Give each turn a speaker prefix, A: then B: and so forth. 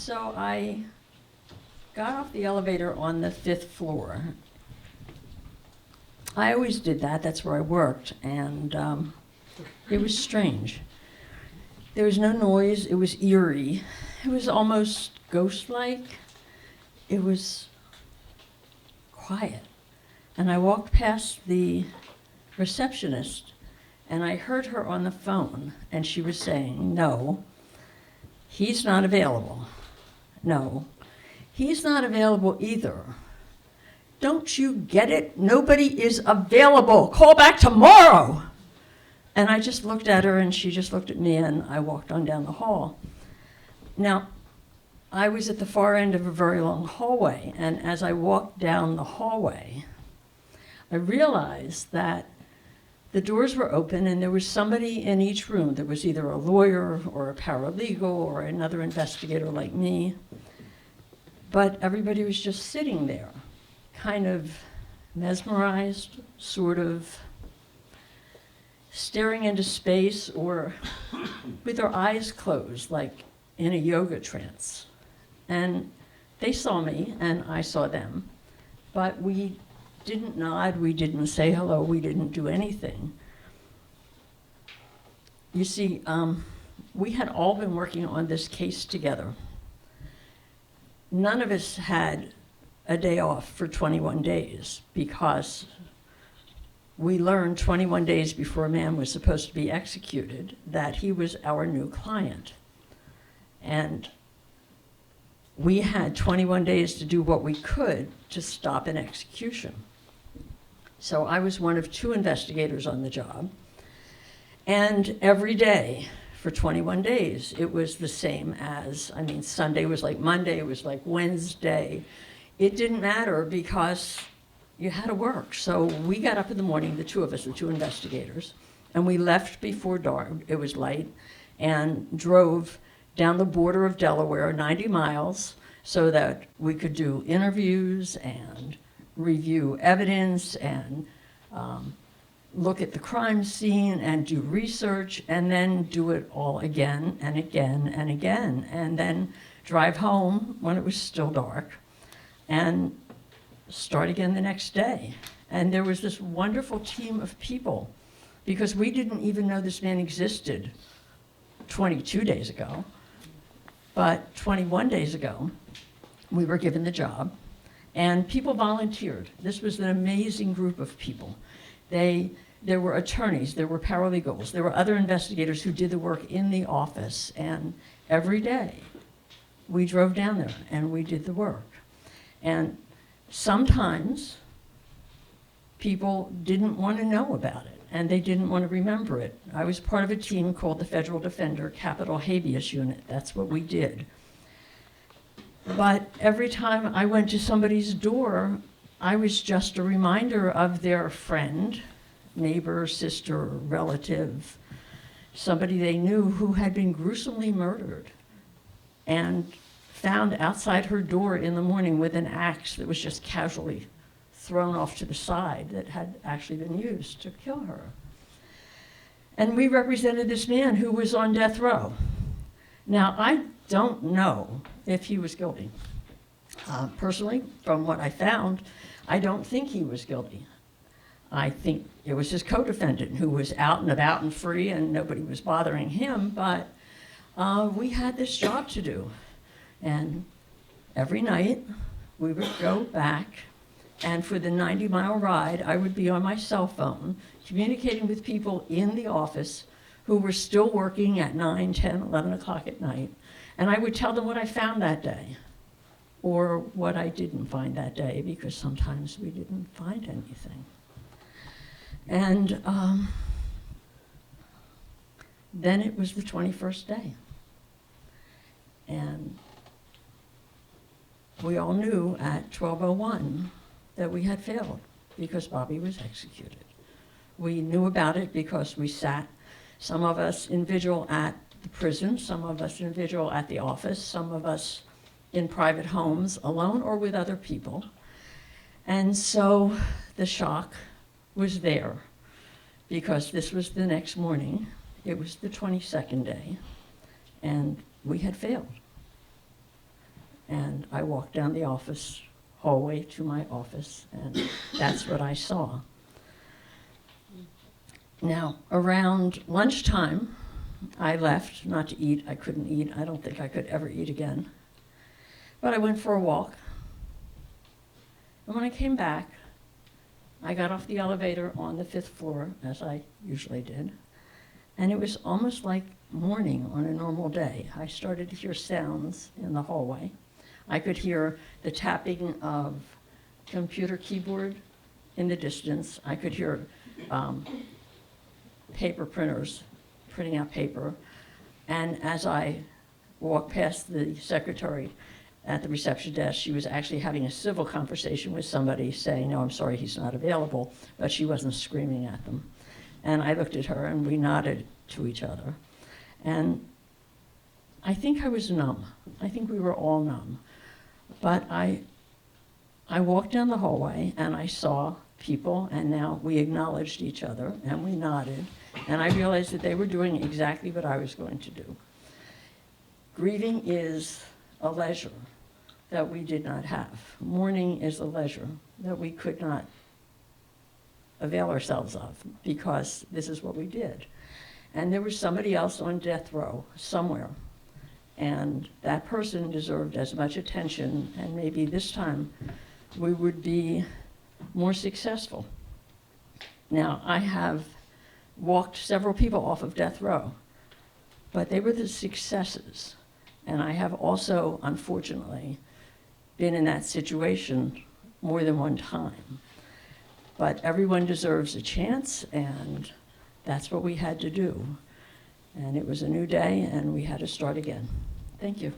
A: So I got off the elevator on the 5th floor. I always did that, that's where I worked, and it was strange. There was no noise, it was eerie. It was almost ghost-like. It was quiet. And I walked past the receptionist, and I heard her on the phone, and she was saying, "No, he's not available. No, he's not available either. Don't you get it? Nobody is available. Call back tomorrow." And I just looked at her, and she just looked at me, and I walked on down the hall. Now, I was at the far end of a very long hallway, and as I walked down the hallway, I realized that the doors were open and there was somebody in each room. There was either a lawyer or a paralegal or another investigator like me. But everybody was just sitting there, kind of mesmerized, sort of staring into space or with their eyes closed, like in a yoga trance. And they saw me and I saw them, but we didn't nod, we didn't say hello, we didn't do anything. You see, we had all been working on this case together. None of us had a day off for 21 days because we learned 21 days before a man was supposed to be executed that he was our new client. And we had 21 days to do what we could to stop an execution. So I was one of 2 investigators on the job. And every day for 21 days, it was the same as, Sunday was like Monday, it was like Wednesday. It didn't matter because you had to work. So we got up in the morning, the 2 of us, the 2 investigators, and we left before dark, it was light, and drove down the border of Delaware, 90 miles, so that we could do interviews and review evidence and look at the crime scene and do research and then do it all again and again and again, and then drive home when it was still dark and start again the next day. And there was this wonderful team of people because we didn't even know this man existed 22 days ago, but 21 days ago we were given the job. And people volunteered. This was an amazing group of people. There were attorneys, there were paralegals, there were other investigators who did the work in the office. And every day we drove down there and we did the work. And sometimes people didn't want to know about it and they didn't want to remember it. I was part of a team called the Federal Defender Capital Habeas Unit. That's what we did. But every time I went to somebody's door, I was just a reminder of their friend, neighbor, sister, relative, somebody they knew who had been gruesomely murdered and found outside her door in the morning with an axe that was just casually thrown off to the side that had actually been used to kill her. And we represented this man who was on death row. Now, I don't know if he was guilty. Personally, from what I found, I don't think he was guilty. I think it was his co-defendant who was out and about and free and nobody was bothering him, but we had this job to do. And every night we would go back, and for the 90-mile ride, I would be on my cell phone communicating with people in the office who were still working at 9, 10, 11 o'clock at night. And I would tell them what I found that day or what I didn't find that day, because sometimes we didn't find anything. And then it was the 21st day. And we all knew at 12:01 that we had failed because Bobby was executed. We knew about it because we sat, some of us in vigil at the prison, some of us in vigil at the office, some of us in private homes, alone or with other people. And so the shock was there because this was the next morning. It was the 22nd day, and we had failed. And I walked down the office hallway to my office, and that's what I saw. Now, around lunchtime, I left, not to eat. I couldn't eat. I don't think I could ever eat again. But I went for a walk. And when I came back, I got off the elevator on the 5th floor, as I usually did. And it was almost like morning on a normal day. I started to hear sounds in the hallway. I could hear the tapping of computer keyboard in the distance. I could hear paper printers printing out paper. And as I walked past the secretary at the reception desk, she was actually having a civil conversation with somebody saying, no, I'm sorry, he's not available, but she wasn't screaming at them. And I looked at her and we nodded to each other. And I think I was numb. I think we were all numb. But I walked down the hallway and I saw people, and now we acknowledged each other and we nodded, and I realized that they were doing exactly what I was going to do. Grieving is a leisure that we did not have. Mourning is a leisure that we could not avail ourselves of, because this is what we did. And there was somebody else on death row somewhere, and that person deserved as much attention, and maybe this time we would be more successful. Now, I have walked several people off of death row, but they were the successes. And I have also, unfortunately, been in that situation more than one time. But everyone deserves a chance, and that's what we had to do. And it was a new day, and we had to start again. Thank you.